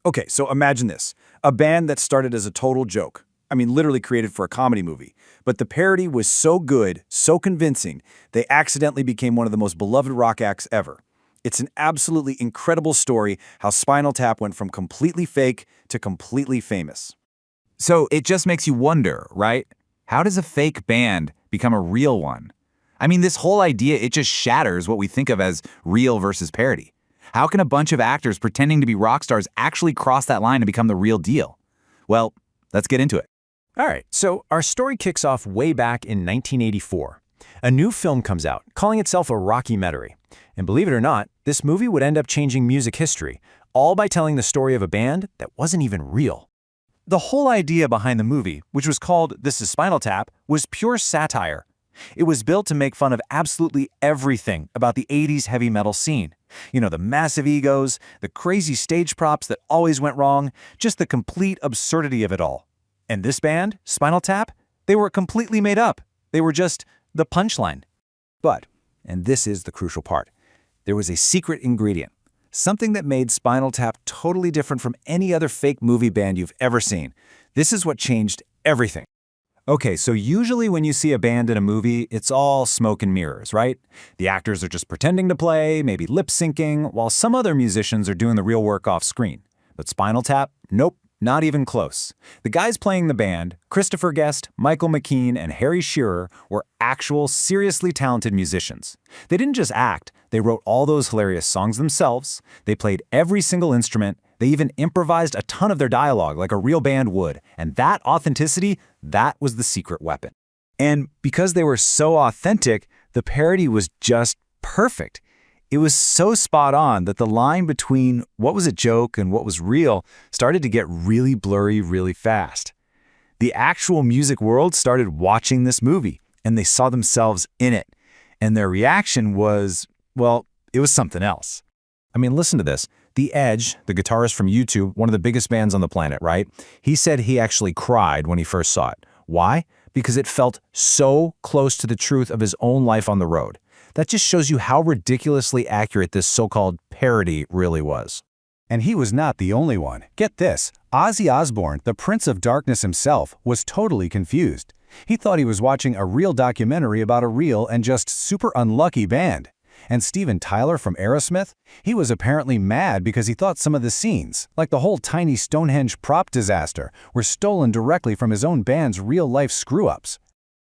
Okay, so imagine this. A band that started as a total joke. I mean, literally created for a comedy movie. But the parody was so good, so convincing, they accidentally became one of the most beloved rock acts ever. It's an absolutely incredible story how Spinal Tap went from completely fake to completely famous. So it just makes you wonder, right? How does a fake band become a real one? I mean, this whole idea, it just shatters what we think of as real versus parody. How can a bunch of actors pretending to be rock stars actually cross that line and become the real deal? Well, let's get into it. All right, so our story kicks off way back in 1984. A new film comes out, calling itself a rockumentary. And believe it or not, this movie would end up changing music history, all by telling the story of a band that wasn't even real. The whole idea behind the movie, which was called This Is Spinal Tap, was pure satire. It was built to make fun of absolutely everything about the 80s heavy metal scene. You know, the massive egos, the crazy stage props that always went wrong, just the complete absurdity of it all. And this band, Spinal Tap, they were completely made up. They were just the punchline. But, and this is the crucial part, there was a secret ingredient, something that made Spinal Tap totally different from any other fake movie band you've ever seen. This is what changed everything. Okay, so usually when you see a band in a movie, it's all smoke and mirrors, right? The actors are just pretending to play, maybe lip-syncing, while some other musicians are doing the real work off screen. But Spinal Tap? Nope. Not even close. The guys playing the band, Christopher Guest, Michael McKean, and Harry Shearer, were actual, seriously talented musicians. They didn't just act, they wrote all those hilarious songs themselves, they played every single instrument, they even improvised a ton of their dialogue like a real band would, and that authenticity, that was the secret weapon. And because they were so authentic, the parody was just perfect. It was so spot on that the line between what was a joke and what was real started to get really blurry really fast. The actual music world started watching this movie, and they saw themselves in it. And their reaction was, well, it was something else. I mean, listen to this. The Edge, the guitarist from U2, one of the biggest bands on the planet, right? He said he actually cried when he first saw it. Why? Because it felt so close to the truth of his own life on the road. That just shows you how ridiculously accurate this so-called parody really was. And he was not the only one. Get this, Ozzy Osbourne, the Prince of Darkness himself, was totally confused. He thought he was watching a real documentary about a real and just super unlucky band. And Steven Tyler from Aerosmith, he was apparently mad because he thought some of the scenes, like the whole tiny Stonehenge prop disaster, were stolen directly from his own band's real-life screw-ups.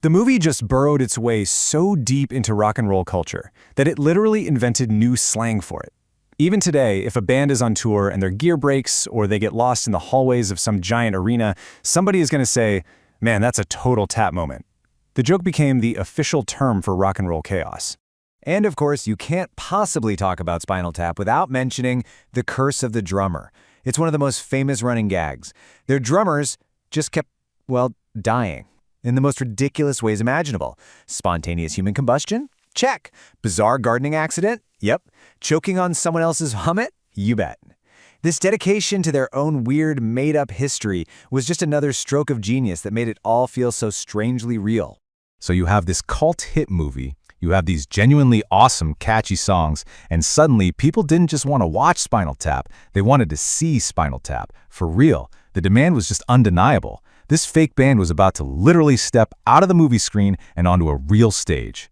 The movie just burrowed its way so deep into rock and roll culture that it literally invented new slang for it. Even today, if a band is on tour and their gear breaks or they get lost in the hallways of some giant arena, somebody is going to say, "Man, that's a total tap moment." The joke became the official term for rock and roll chaos. And of course, you can't possibly talk about Spinal Tap without mentioning the curse of the drummer. It's one of the most famous running gags. Their drummers just kept, well, dying in the most ridiculous ways imaginable. Spontaneous human combustion? Check. Bizarre gardening accident? Yep. Choking on someone else's hummet? You bet. This dedication to their own weird, made-up history was just another stroke of genius that made it all feel so strangely real. So you have this cult hit movie, you have these genuinely awesome, catchy songs, and suddenly people didn't just want to watch Spinal Tap, they wanted to see Spinal Tap. For real, the demand was just undeniable. This fake band was about to literally step out of the movie screen and onto a real stage.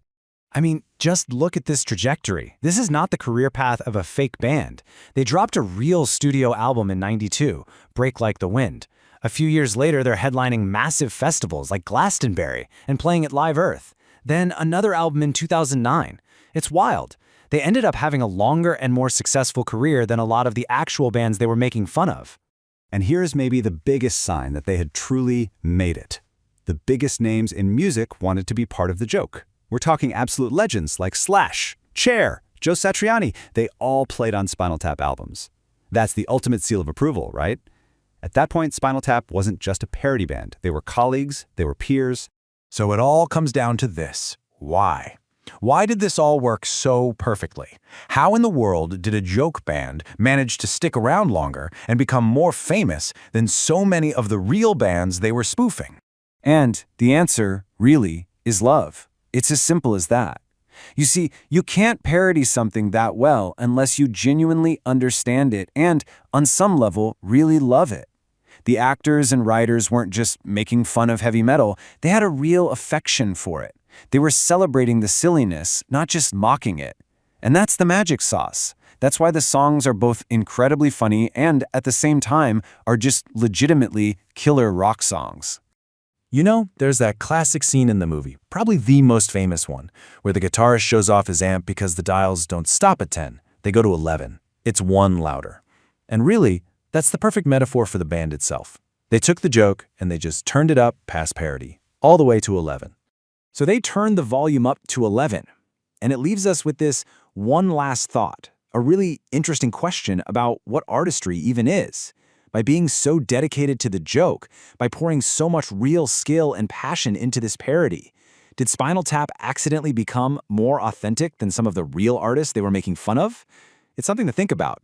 I mean, just look at this trajectory. This is not the career path of a fake band. They dropped a real studio album in '92, Break Like the Wind. A few years later, they're headlining massive festivals like Glastonbury and playing at Live Earth. Then another album in 2009. It's wild. They ended up having a longer and more successful career than a lot of the actual bands they were making fun of. And here's maybe the biggest sign that they had truly made it. The biggest names in music wanted to be part of the joke. We're talking absolute legends like Slash, Cher, Joe Satriani. They all played on Spinal Tap albums. That's the ultimate seal of approval, right? At that point, Spinal Tap wasn't just a parody band. They were colleagues, they were peers. So it all comes down to this. Why? Why did this all work so perfectly? How in the world did a joke band manage to stick around longer and become more famous than so many of the real bands they were spoofing? And the answer, really, is love. It's as simple as that. You see, you can't parody something that well unless you genuinely understand it and, on some level, really love it. The actors and writers weren't just making fun of heavy metal, they had a real affection for it. They were celebrating the silliness, not just mocking it. And that's the magic sauce. That's why the songs are both incredibly funny and, at the same time, are just legitimately killer rock songs. You know, there's that classic scene in the movie, probably the most famous one, where the guitarist shows off his amp because the dials don't stop at 10, they go to 11. It's one louder. And really, that's the perfect metaphor for the band itself. They took the joke and they just turned it up past parody, all the way to 11. So they turned the volume up to 11. And it leaves us with this one last thought, a really interesting question about what artistry even is. By being so dedicated to the joke, by pouring so much real skill and passion into this parody, did Spinal Tap accidentally become more authentic than some of the real artists they were making fun of? It's something to think about.